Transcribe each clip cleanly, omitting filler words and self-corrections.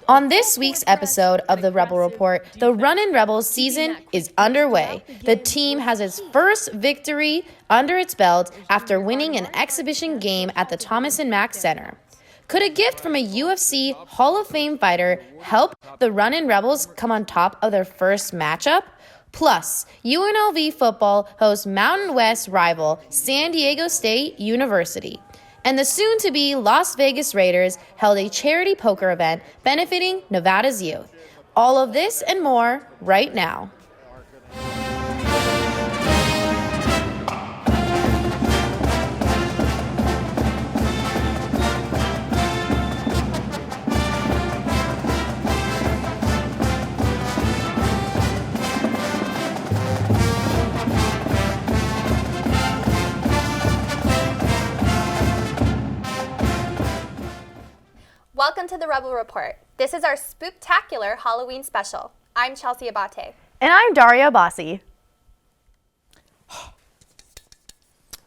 On this week's episode of the Rebel Report, the Runnin' Rebels season is underway. The team has its first victory under its belt after winning an exhibition game at the Thomas & Mack Center. Could a gift from a UFC Hall of Fame fighter help the Runnin' Rebels come on top of their first matchup? Plus, UNLV Football hosts Mountain West rival San Diego State University. And the soon-to-be Las Vegas Raiders held a charity poker event benefiting Nevada's youth. All of this and more right now. Welcome to the Rebel Report. This is our spooktacular Halloween special. I'm Chelsea Abate. And I'm Daria Abbasi.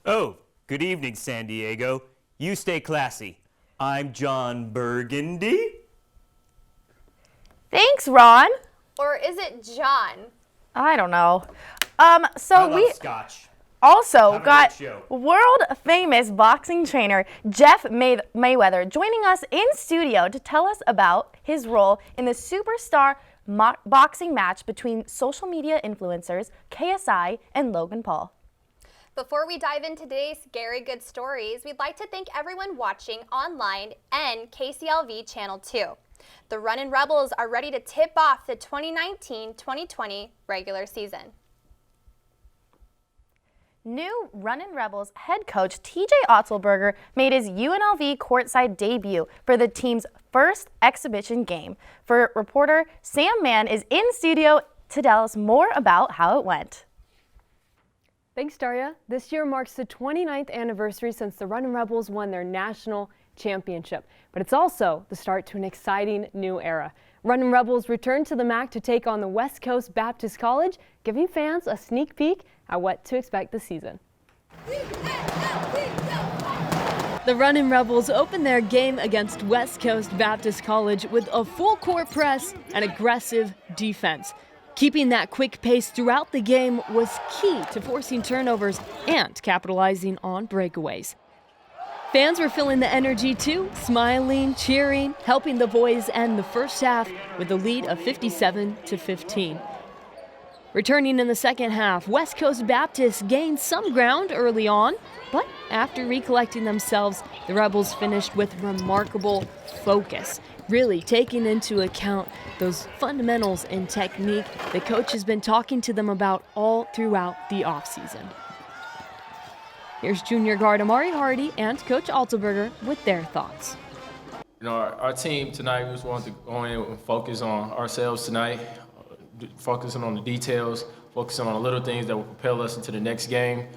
Oh, good evening, San Diego. You stay classy. I'm John Burgundy. Thanks, Ron. Or is it John? I don't know. I love scotch. Also got world-famous boxing trainer Jeff Mayweather joining us in studio to tell us about his role in the superstar boxing match between social media influencers KSI and Logan Paul. Before we dive into today's Scary Good Stories, we'd like to thank everyone watching online and KCLV Channel 2. The Runnin' Rebels are ready to tip off the 2019-2020 regular season. New Runnin' Rebels head coach TJ Otzelberger made his UNLV courtside debut for the team's first exhibition game. For reporter Sam Mann is in studio to tell us more about how it went. Thanks, Daria. This year marks the 29th anniversary since the Runnin' Rebels won their national championship, but it's also the start to an exciting new era. Runnin' Rebels return to the MAC to take on the West Coast Baptist College, giving fans a sneak peek at what to expect this season. The Runnin' Rebels opened their game against West Coast Baptist College with a full-court press and aggressive defense. Keeping that quick pace throughout the game was key to forcing turnovers and capitalizing on breakaways. Fans were feeling the energy too, smiling, cheering, helping the boys end the first half with a lead of 57-15. Returning in the second half, West Coast Baptist gained some ground early on, but after recollecting themselves, the Rebels finished with remarkable focus, really taking into account those fundamentals and technique the coach has been talking to them about all throughout the offseason. Here's junior guard Amari Hardy and Coach Otzelberger with their thoughts. You know, our team tonight, we just wanted to go in and focus on ourselves tonight, focusing on the details, focusing on the little things that will propel us into the next game.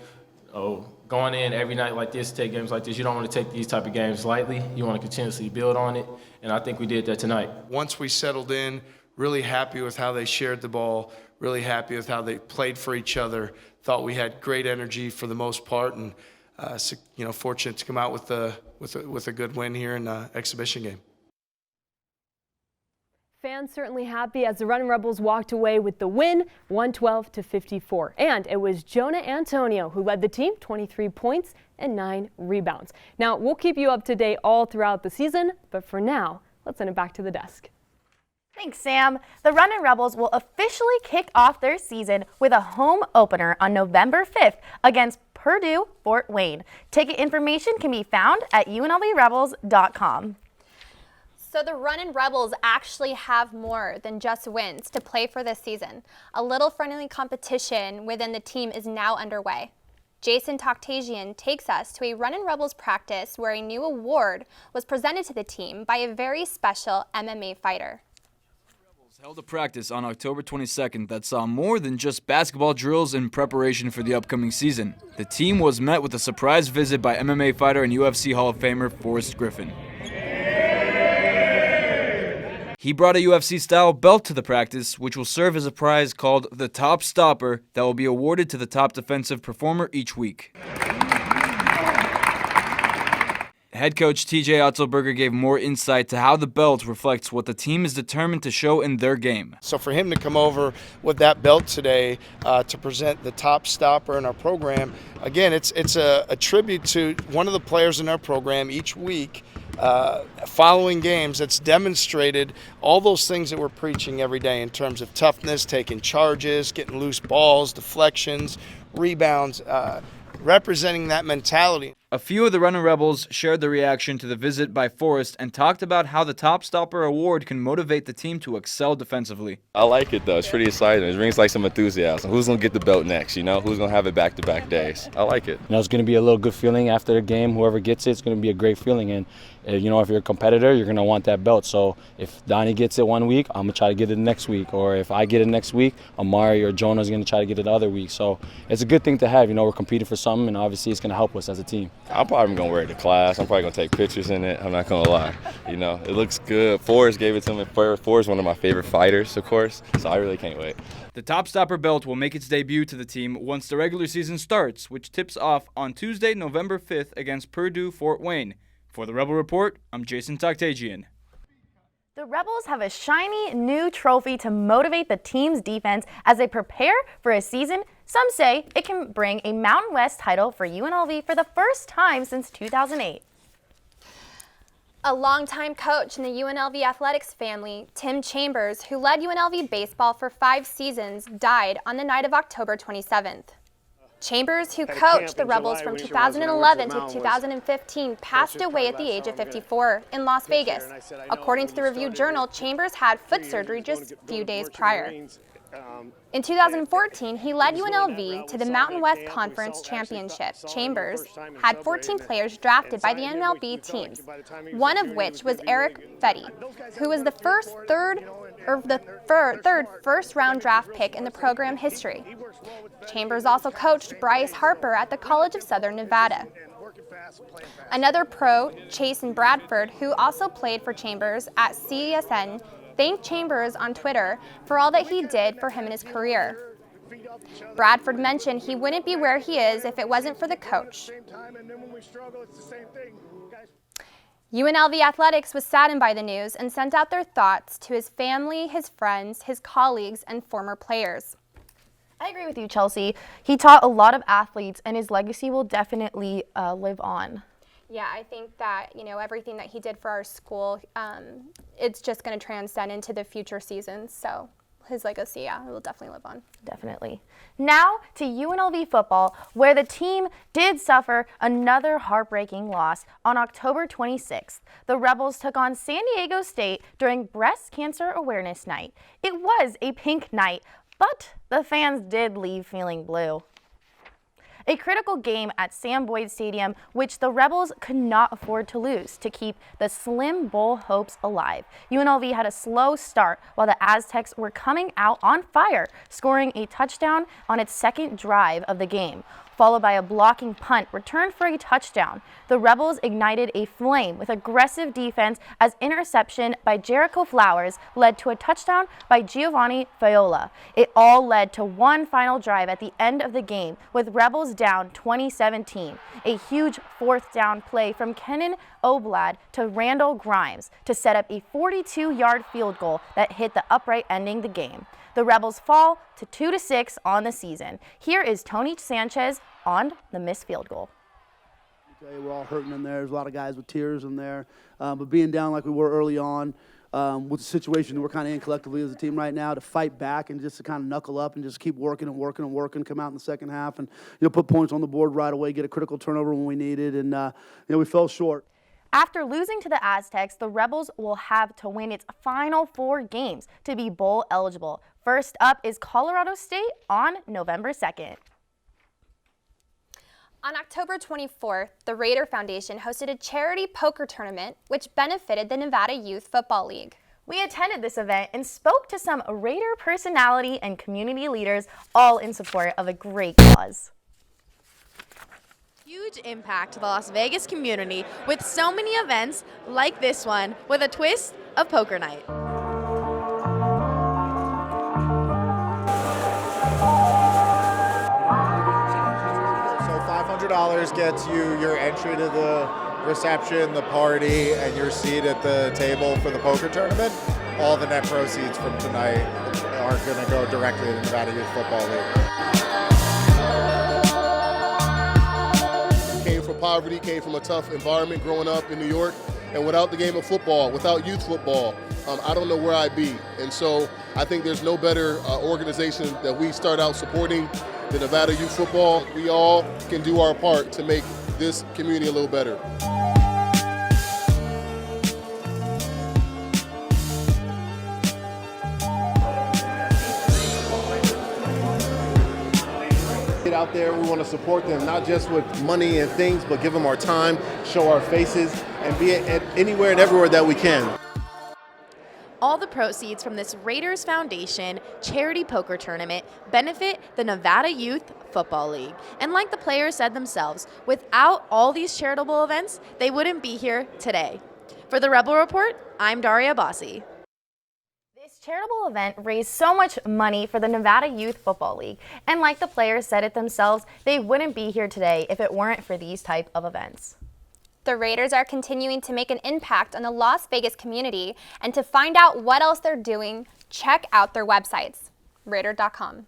Going in every night like this, take games like this, you don't want to take these type of games lightly. You want to continuously build on it, and I think we did that tonight. Once we settled in, really happy with how they shared the ball, really happy with how they played for each other. Thought we had great energy for the most part, and fortunate to come out with a good win here in the exhibition game. Fans certainly happy as the Runnin' Rebels walked away with the win, 112-54. And it was Jonah Antonio who led the team, 23 points and 9 rebounds. Now, we'll keep you up to date all throughout the season, but for now, let's send it back to the desk. Thanks, Sam. The Runnin' Rebels will officially kick off their season with a home opener on November 5th against Purdue Fort Wayne. Ticket information can be found at unlvrebels.com. So the Runnin' Rebels actually have more than just wins to play for this season. A little friendly competition within the team is now underway. Jason Toktajian takes us to a Runnin' Rebels practice where a new award was presented to the team by a very special MMA fighter. Held a practice on October 22nd that saw more than just basketball drills in preparation for the upcoming season. The team was met with a surprise visit by MMA fighter and UFC Hall of Famer Forrest Griffin. He brought a UFC-style belt to the practice, which will serve as a prize called the Top Stopper that will be awarded to the top defensive performer each week. Head coach TJ Otzelberger gave more insight to how the belt reflects what the team is determined to show in their game. So for him to come over with that belt today to present the top stopper in our program, again, it's a tribute to one of the players in our program each week. Following games, that's demonstrated all those things that we're preaching every day in terms of toughness, taking charges, getting loose balls, deflections, rebounds, representing that mentality. A few of the Runnin Rebels shared their reaction to the visit by Forrest and talked about how the Top Stopper award can motivate the team to excel defensively. I like it, though. It's pretty exciting. It brings like some enthusiasm. Who's going to get the belt next, you know? Who's going to have it back-to-back days? I like it. You know, it's going to be a little good feeling after the game. Whoever gets it, it's going to be a great feeling. And, you know, if you're a competitor, you're going to want that belt. So if Donnie gets it one week, I'm going to try to get it next week. Or if I get it next week, Amari or Jonah is going to try to get it the other week. So it's a good thing to have. You know, we're competing for something, and obviously it's going to help us as a team. I'm probably going to wear it to class. I'm probably going to take pictures in it. I'm not going to lie. You know, it looks good. Forrest gave it to me. Forrest is one of my favorite fighters, of course, so I really can't wait. The Top Stopper belt will make its debut to the team once the regular season starts, which tips off on Tuesday, November 5th against Purdue Fort Wayne. For the Rebel Report, I'm Jason Toktagian. The Rebels have a shiny new trophy to motivate the team's defense as they prepare for a season. Some say it can bring a Mountain West title for UNLV for the first time since 2008. A longtime coach in the UNLV Athletics family, Tim Chambers, who led UNLV baseball for 5 seasons, died on the night of October 27th. Chambers, who coached the Rebels from 2011 to 2015, passed away at the age of 54 in Las Vegas. According to the Review-Journal, Chambers had foot surgery just a few days prior. In 2014, he led UNLV to the Mountain West Conference Championship. Chambers had 14 players drafted by the MLB teams, one of which was Eric Fetty, who was the third first-round draft pick in the program history. Chambers also coached Bryce Harper at the College of Southern Nevada. Another pro, Chasen Bradford, who also played for Chambers at CSN, thanked Chambers on Twitter for all that he did for him in his career. Bradford mentioned he wouldn't be where he is if it wasn't for the coach. UNLV Athletics was saddened by the news and sent out their thoughts to his family, his friends, his colleagues, and former players. I agree with you, Chelsea. He taught a lot of athletes, and his legacy will definitely live on. Yeah, I think that, you know, everything that he did for our school, it's just going to transcend into the future seasons. So his legacy, yeah, it will definitely live on. Definitely. Now to UNLV football, where the team did suffer another heartbreaking loss on October 26th. The Rebels took on San Diego State during Breast Cancer Awareness Night. It was a pink night, but the fans did leave feeling blue. A critical game at Sam Boyd Stadium, which the Rebels could not afford to lose to keep the Slim Bowl hopes alive. UNLV had a slow start while the Aztecs were coming out on fire, scoring a touchdown on its second drive of the game, followed by a blocking punt returned for a touchdown. The Rebels ignited a flame with aggressive defense as interception by Jericho Flowers led to a touchdown by Giovanni Faiola. It all led to one final drive at the end of the game, with Rebels down 2017. A huge fourth down play from Kenan Oblad to Randall Grimes to set up a 42-yard field goal that hit the upright, ending the game. The Rebels fall to 2-6 on the season. Here is Tony Sanchez on the missed field goal. We're all hurting in there. There's a lot of guys with tears in there. But being down like we were early on with the situation that we're kind of in collectively as a team right now, to fight back and just to kind of knuckle up and just keep working and working and working, come out in the second half and put points on the board right away, get a critical turnover when we needed, and we fell short. After losing to the Aztecs, the Rebels will have to win its final 4 games to be bowl eligible. First up is Colorado State on November 2nd. On October 24th, the Raider Foundation hosted a charity poker tournament which benefited the Nevada Youth Football League. We attended this event and spoke to some Raider personality and community leaders, all in support of a great cause. Huge impact to the Las Vegas community with so many events like this one with a twist of poker night. $500 gets you your entry to the reception, the party, and your seat at the table for the poker tournament, all the net proceeds from tonight are going to go directly to the Nevada Youth Football League. Came from poverty, came from a tough environment growing up in New York, and without the game of football, without youth football, I don't know where I'd be. And so I think there's no better organization that we start out supporting than Nevada Youth Football. We all can do our part to make this community a little better. Get out there, we want to support them, not just with money and things, but give them our time, show our faces, and be at anywhere and everywhere that we can. All the proceeds from this Raiders Foundation charity poker tournament benefit the Nevada Youth Football League. And like the players said themselves, without all these charitable events, they wouldn't be here today. For the Rebel Report, I'm Daria Bossi. This charitable event raised so much money for the Nevada Youth Football League. And like the players said it themselves, they wouldn't be here today if it weren't for these type of events. The Raiders are continuing to make an impact on the Las Vegas community, and to find out what else they're doing, check out their websites, Raider.com.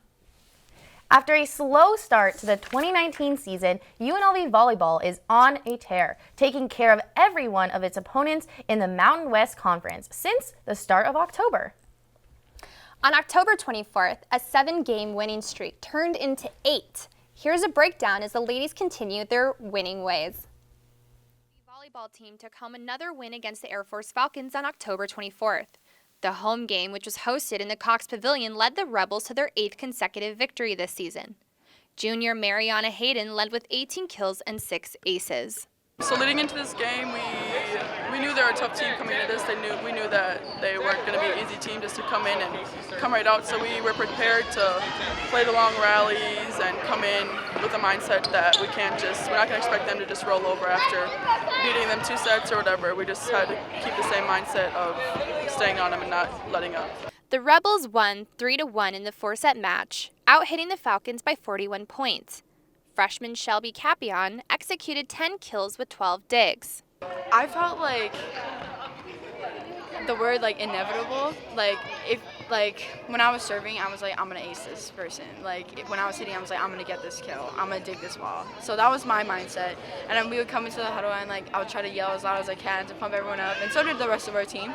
After a slow start to the 2019 season, UNLV Volleyball is on a tear, taking care of every one of its opponents in the Mountain West Conference since the start of October. On October 24th, a 7-game winning streak turned into 8. Here's a breakdown as the ladies continue their winning ways. Volleyball team took home another win against the Air Force Falcons on October 24th. The home game, which was hosted in the Cox Pavilion, led the Rebels to their 8th consecutive victory this season. Junior Mariana Hayden led with 18 kills and 6 aces. So leading into this game, we knew they were a tough team coming into this. We knew that they weren't going to be an easy team just to come in and come right out. So we were prepared to play the long rallies and come in with a mindset that we're not going to expect them to just roll over after beating them 2 sets or whatever. We just had to keep the same mindset of staying on them and not letting up. The Rebels won 3-1 in the 4-set match, out-hitting the Falcons by 41 points. Freshman Shelby Capion executed 10 kills with 12 digs. I felt like the word inevitable. When I was serving, I was like, I'm gonna ace this person. When I was hitting, I was like, I'm gonna get this kill. I'm gonna dig this ball. So that was my mindset. And then we would come into the huddle and I would try to yell as loud as I can to pump everyone up. And so did the rest of our team.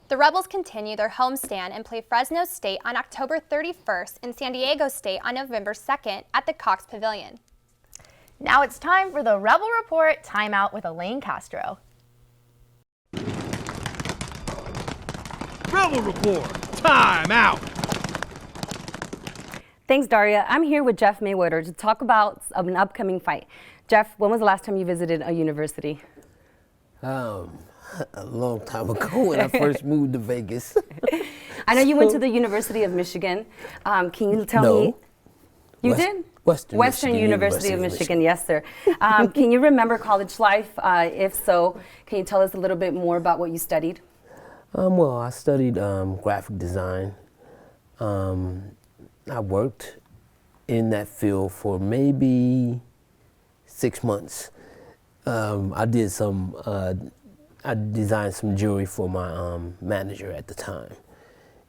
The Rebels continue their homestand and play Fresno State on October 31st and San Diego State on November 2nd at the Cox Pavilion. Now it's time for the Rebel Report Timeout with Elaine Castro. Rebel Report Timeout. Thanks, Daria. I'm here with Jeff Mayweather to talk about an upcoming fight. Jeff, when was the last time you visited a university? A long time ago when I first moved to Vegas. I know you went to the University of Michigan. Can you tell me? You did? Western University of Michigan, yes, sir. Can you remember college life? If so, can you tell us a little bit more about what you studied? Well, I studied graphic design. I worked in that field for maybe 6 months. I designed some jewelry for my manager at the time.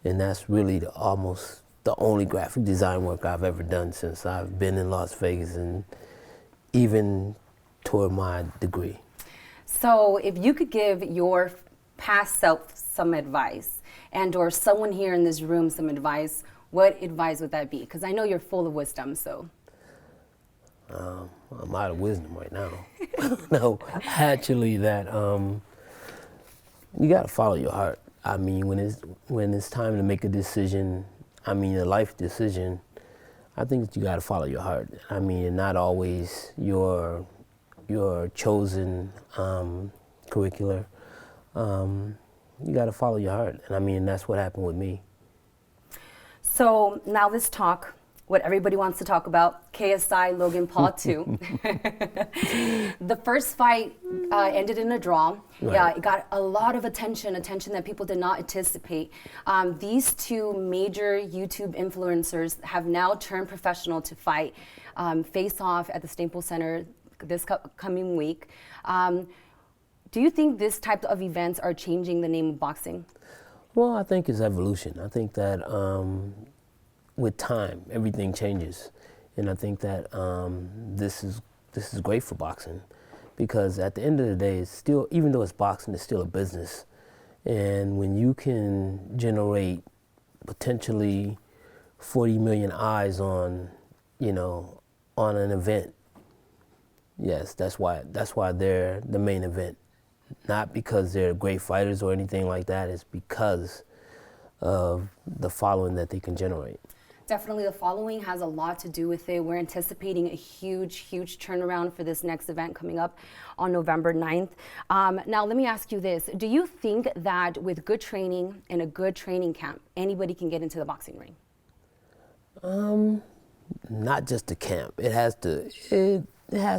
And that's really almost the only graphic design work I've ever done since I've been in Las Vegas and even toward my degree. So if you could give your past self some advice and or someone here in this room some advice, what advice would that be? Because I know you're full of wisdom, so. I'm out of wisdom right now. No, actually that you gotta follow your heart. I mean, when it's time to make a decision, a life decision, I think that you gotta follow your heart. I mean, not always your chosen curricular. You gotta follow your heart, and that's what happened with me. So now let's talk what everybody wants to talk about, KSI Logan Paul 2. The first fight ended in a draw. Right. Yeah, it got a lot of attention that people did not anticipate. These two major YouTube influencers have now turned professional to fight face off at the Staples Center this coming week. Do you think this type of events are changing the name of boxing? Well, I think it's evolution. I think that with time, everything changes, and I think that this is great for boxing, because at the end of the day, it's still, even though it's boxing, it's still a business, and when you can generate potentially 40 million eyes on, on an event, yes, that's why they're the main event. Not because they're great fighters or anything like that. It's because of the following that they can generate. Definitely, the following has a lot to do with it. We're anticipating a huge turnaround for this next event coming up on November 9th. Now, let me ask you this. Do you think that with good training and a good training camp, anybody can get into the boxing ring? Not just the camp. It has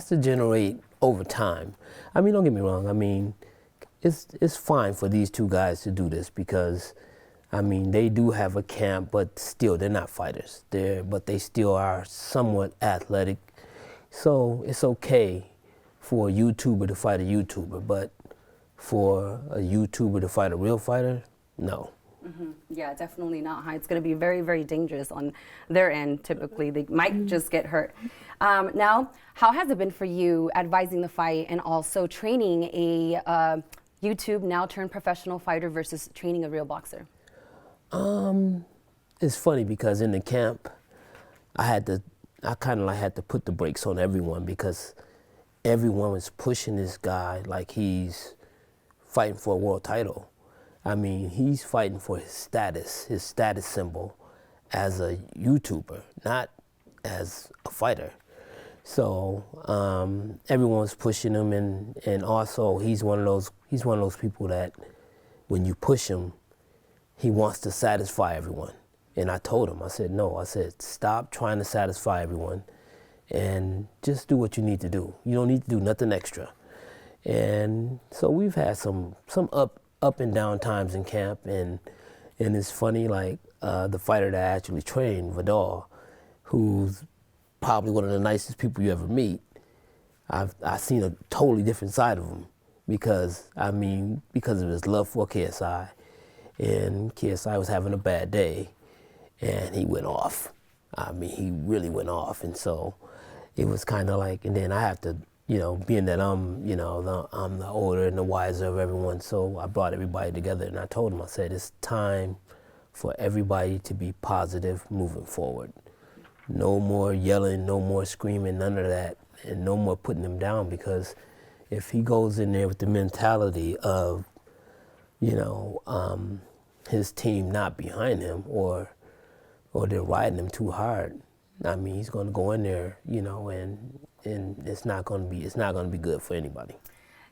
to generate over time. I mean, don't get me wrong. I mean, it's fine for these two guys to do this because, I mean, they do have a camp, but still, they're not fighters. But they still are somewhat athletic. So it's okay for a YouTuber to fight a YouTuber, but for a YouTuber to fight a real fighter, no. Mm-hmm. Yeah, definitely not. It's going to be very dangerous on their end. Typically, they might just get hurt. Now, how has it been for you advising the fight and also training a YouTube now turned professional fighter versus training a real boxer? It's funny because in the camp, I kind of had to put the brakes on everyone because everyone was pushing this guy like he's fighting for a world title. I mean, he's fighting for his status symbol as a YouTuber, not as a fighter. So everyone was pushing him, and also he's one of those people that when you push him, he wants to satisfy everyone. And I told him, I said, no, I said, stop trying to satisfy everyone and just do what you need to do. You don't need to do nothing extra. And so we've had some up and down times in camp, and it's funny, like the fighter that I actually trained, Vidal, who's probably one of the nicest people you ever meet, I've seen a totally different side of him because of his love for KSI, and KSI was having a bad day, and he went off. I mean, he really went off, and so it was kind of like, and then I have to, being that I'm the older and the wiser of everyone, so I brought everybody together and I told them, I said, it's time for everybody to be positive moving forward. No more yelling, no more screaming, none of that, and no more putting them down, because if he goes in there with the mentality of, his team not behind him or they're riding him too hard, I mean, he's going to go in there, and it's not going to be good for anybody.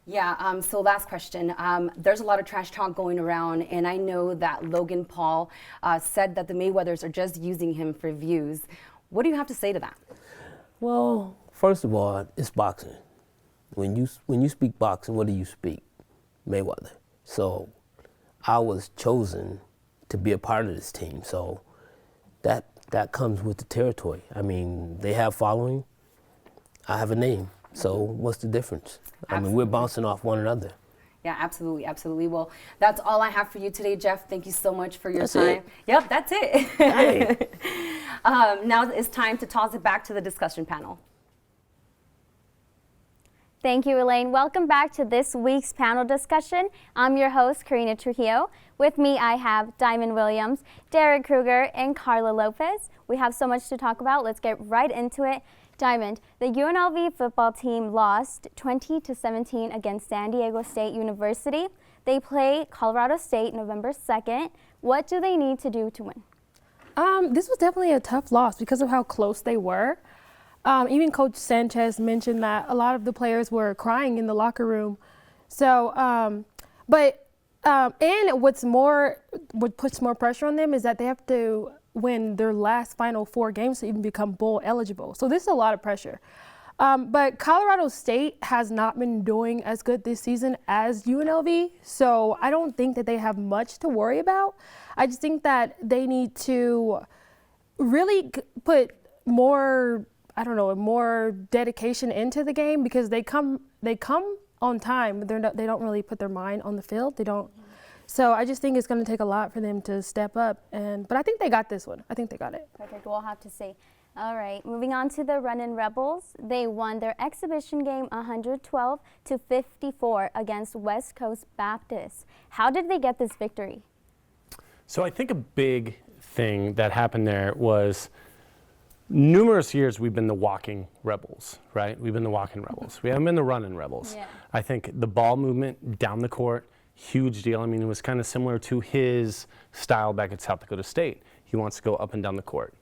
Yeah, so last question. There's a lot of trash talk going around, and I know that Logan Paul said that the Mayweathers are just using him for views. What do you have to say to that? Well, first of all, it's boxing. When you speak boxing, what do you speak? Mayweather. So I was chosen to be a part of this team, so that comes with the territory. I mean, they have following. I have a name. So what's the difference? I mean, we're bouncing off one another. Yeah, absolutely. Well, that's all I have for you today, Jeff. Thank you so much for your That's time. it? Yep, that's it. Hey. Now it's time to toss it back to the discussion panel. Thank you, Elaine. Welcome back to this week's panel discussion. I'm your host, Karina Trujillo. With me, I have Diamond Williams, Derek Kruger, and Carla Lopez. We have so much to talk about. Let's get right into it. Diamond, the UNLV football team lost 20-17 against San Diego State University. They play Colorado State November 2nd. What do they need to do to win? This was definitely a tough loss because of how close they were. Even Coach Sanchez mentioned that a lot of the players were crying in the locker room. So, and what puts more pressure on them is that they have to win their last final 4 games to even become bowl eligible. So this is a lot of pressure. But Colorado State has not been doing as good this season as UNLV, so I don't think that they have much to worry about. I just think that they need to really put more I don't know, more dedication into the game because they come on time, but they don't really put their mind on the field. They don't. So I just think it's going to take a lot for them to step up. But I think they got this one. I think they got it. Perfect. We'll have to see. All right, moving on to the Runnin' Rebels. They won their exhibition game 112-54 against West Coast Baptist. How did they get this victory? So I think a big thing that happened there was numerous years we've been the walking rebels, right? We've been the walking rebels. We haven't been the running rebels. Yeah. I think the ball movement down the court, huge deal. I mean, it was kind of similar to his style back at South Dakota State. He wants to go up and down the court.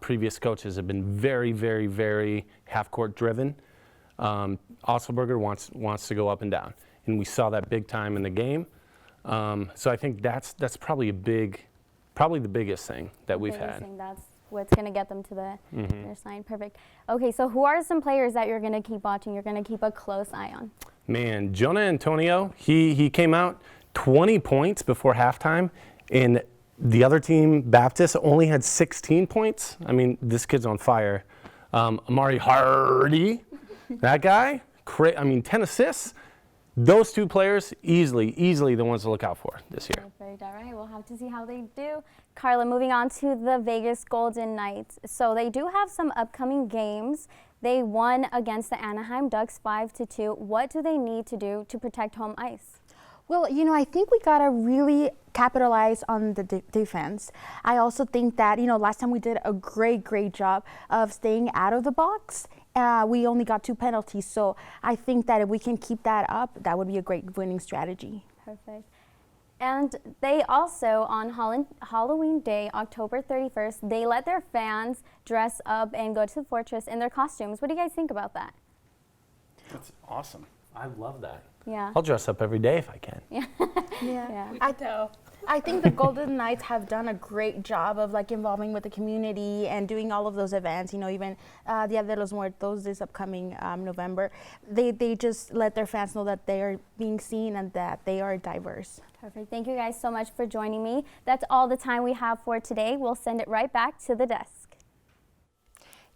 Previous coaches have been very, very, very half-court driven. Osselberger wants to go up and down, and we saw that big time in the game. So I think that's probably the biggest thing that we've had. That's what's going to get them to the finish line. Perfect. Okay, so who are some players that you're going to keep watching, you're going to keep a close eye on? Man, Jonah Antonio, he came out 20 points before halftime, and the other team, Baptist, only had 16 points. I mean, this kid's on fire. Amari Hardy, that guy, 10 assists. Those two players, easily the ones to look out for this year. Perfect. All right, we'll have to see how they do. Carla, moving on to the Vegas Golden Knights. So they do have some upcoming games. They won against the Anaheim Ducks 5-2. What do they need to do to protect home ice? Well, I think we got to really capitalize on the defense. I also think that, last time we did a great job of staying out of the box. We only got 2 penalties, so I think that if we can keep that up, that would be a great winning strategy. Perfect. And they also, on Halloween Day, October 31st, they let their fans dress up and go to the Fortress in their costumes. What do you guys think about that? That's awesome. I love that. Yeah. I'll dress up every day if I can. Yeah. I think the Golden Knights have done a great job of involving with the community and doing all of those events. Even Dia de los Muertos this upcoming November. They just let their fans know that they are being seen and that they are diverse. Perfect. Thank you guys so much for joining me. That's all the time we have for today. We'll send it right back to the desk.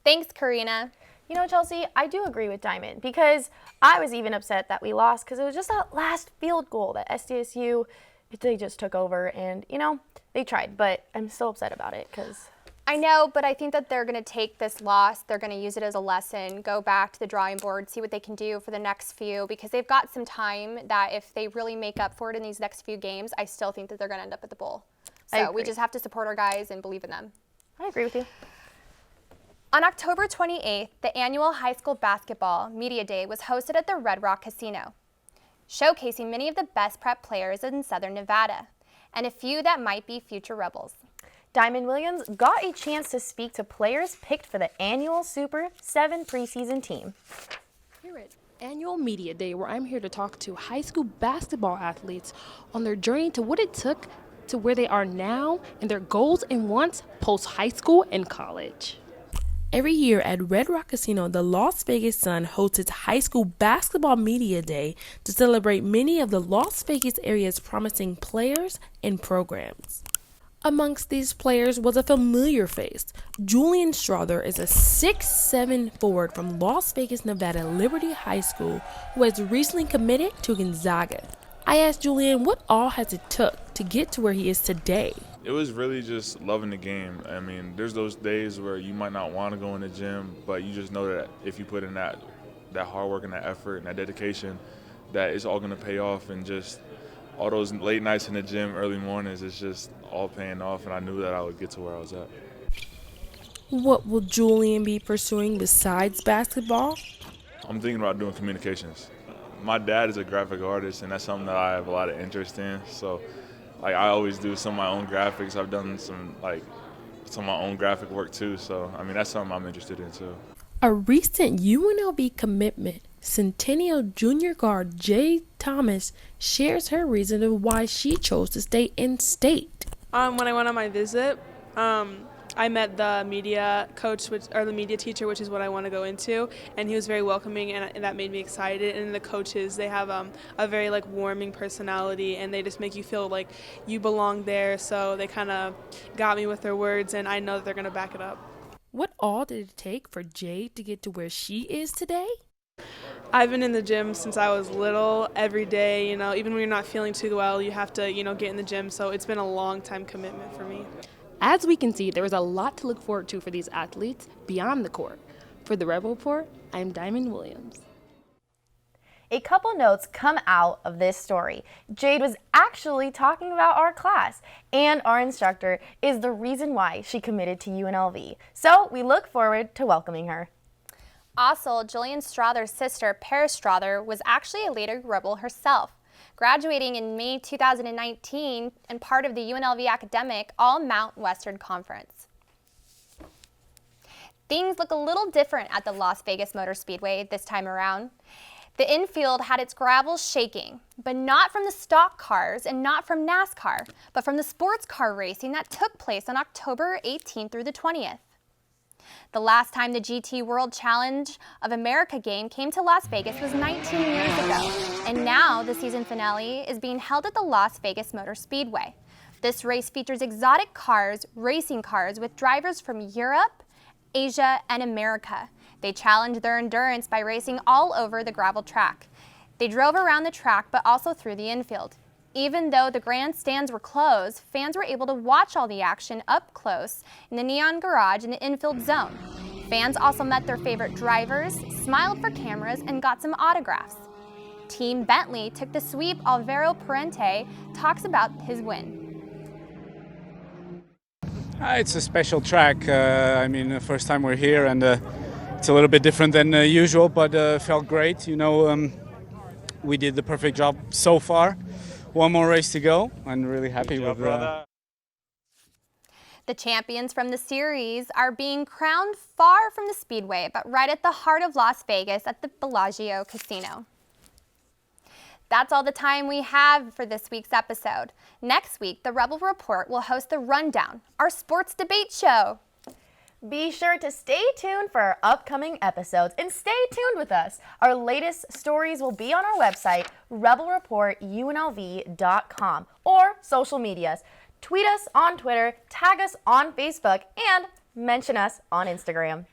Thanks, Karina. Chelsea, I do agree with Diamond because I was even upset that we lost because it was just that last field goal that SDSU, they just took over and, they tried, but I'm still upset about it because I know, but I think that they're going to take this loss, they're going to use it as a lesson, go back to the drawing board, see what they can do for the next few because they've got some time that if they really make up for it in these next few games, I still think that they're going to end up at the bowl. So we just have to support our guys and believe in them. I agree with you. On October 28th, the annual high school basketball media day was hosted at the Red Rock Casino, showcasing many of the best prep players in Southern Nevada and a few that might be future Rebels. Diamond Williams got a chance to speak to players picked for the annual Super 7 preseason team. Here at Annual Media Day, where I'm here to talk to high school basketball athletes on their journey to what it took to where they are now and their goals and wants post-high school and college. Every year at Red Rock Casino, the Las Vegas Sun hosts its High School Basketball Media Day to celebrate many of the Las Vegas area's promising players and programs. Amongst these players was a familiar face. Julian Strother is a 6'7" forward from Las Vegas, Nevada Liberty High School who has recently committed to Gonzaga. I asked Julian what all has it took to get to where he is today. It was really just loving the game. I mean, there's those days where you might not want to go in the gym, but you just know that if you put in that hard work and that effort and that dedication, that it's all going to pay off. And just all those late nights in the gym, early mornings, it's just all paying off. And I knew that I would get to where I was at. What will Julian be pursuing besides basketball? I'm thinking about doing communications. My dad is a graphic artist, and that's something that I have a lot of interest in. So I always do some of my own graphics. I've done some of my own graphic work too. So, that's something I'm interested in too. A recent UNLV commitment, Centennial Junior guard Jay Thomas shares her reason of why she chose to stay in state. When I went on my visit, I met the media coach, the media teacher, which is what I want to go into, and he was very welcoming, and that made me excited. And the coaches, they have a very warming personality, and they just make you feel like you belong there. So they kind of got me with their words, and I know that they're going to back it up. What all did it take for Jade to get to where she is today? I've been in the gym since I was little, every day, even when you're not feeling too well, you have to, get in the gym. So it's been a long time commitment for me. As we can see, there is a lot to look forward to for these athletes beyond the court. For the Rebel Report, I'm Diamond Williams. A couple notes come out of this story. Jade was actually talking about our class, and our instructor is the reason why she committed to UNLV. So we look forward to welcoming her. Also, Julian Strother's sister, Paris Strother, was actually a later Rebel herself, graduating in May 2019 and part of the UNLV Academic All-Mount Western Conference. Things look a little different at the Las Vegas Motor Speedway this time around. The infield had its gravel shaking, but not from the stock cars and not from NASCAR, but from the sports car racing that took place on October 18th through the 20th. The last time the GT World Challenge of America game came to Las Vegas was 19 years ago, and now the season finale is being held at the Las Vegas Motor Speedway. This race features exotic cars, racing cars with drivers from Europe, Asia, and America. They challenged their endurance by racing all over the gravel track. They drove around the track but also through the infield. Even though the grandstands were closed, fans were able to watch all the action up close in the Neon Garage in the infield zone. Fans also met their favorite drivers, smiled for cameras, and got some autographs. Team Bentley took the sweep. Alvaro Parente talks about his win. It's a special track. The first time we're here, and it's a little bit different than usual, but felt great. We did the perfect job so far. One more race to go. I'm really happy with that. The champions from the series are being crowned far from the Speedway, but right at the heart of Las Vegas at the Bellagio Casino. That's all the time we have for this week's episode. Next week, the Rebel Report will host The Rundown, our sports debate show. Be sure to stay tuned for our upcoming episodes and stay tuned with us. Our latest stories will be on our website, rebelreportunlv.com, or social medias. Tweet us on Twitter, tag us on Facebook, and mention us on Instagram.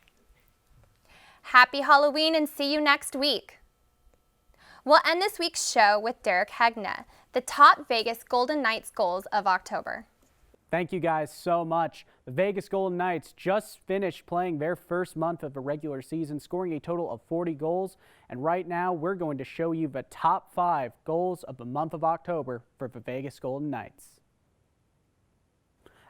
Happy Halloween and see you next week. We'll end this week's show with Derek Hegna, the top Vegas Golden Knights goals of October. Thank you guys so much. The Vegas Golden Knights just finished playing their first month of the regular season, scoring a total of 40 goals. And right now, we're going to show you the top 5 goals of the month of October for the Vegas Golden Knights.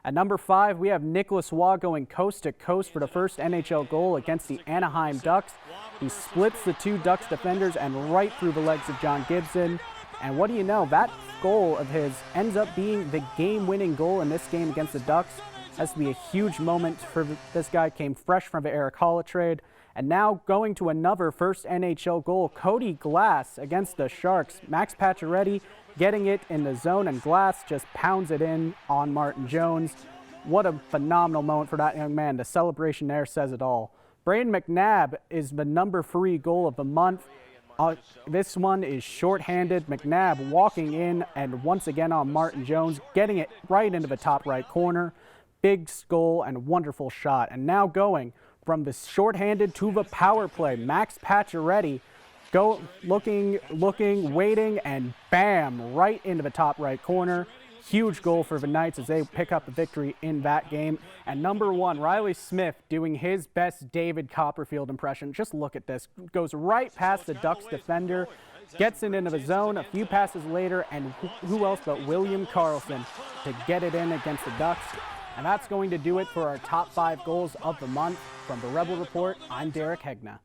At number 5, we have Nicholas Waugh going coast to coast for the first NHL goal against the Anaheim Ducks. He splits the 2 Ducks defenders and right through the legs of John Gibson. And what do you know, that goal of his ends up being the game-winning goal in this game against the Ducks. Has to be a huge moment for this guy. Came fresh from the Eric Holla trade. And now going to another first NHL goal, Cody Glass against the Sharks. Max Pacioretty getting it in the zone, and Glass just pounds it in on Martin Jones. What a phenomenal moment for that young man. The celebration there says it all. Braden McNabb is the number 3 goal of the month. This one is shorthanded. McNabb walking in and once again on Martin Jones, getting it right into the top right corner. Big goal and wonderful shot. And now going from the shorthanded to the power play, Max Pacioretty looking, waiting, and bam, right into the top right corner. Huge goal for the Knights as they pick up the victory in that game. And number 1, Riley Smith doing his best David Copperfield impression. Just look at this. Goes right past the Ducks defender, gets it into the zone a few passes later, and who else but William Karlsson to get it in against the Ducks. And that's going to do it for our top 5 goals of the month. From the Rebel Report, I'm Derek Hegna.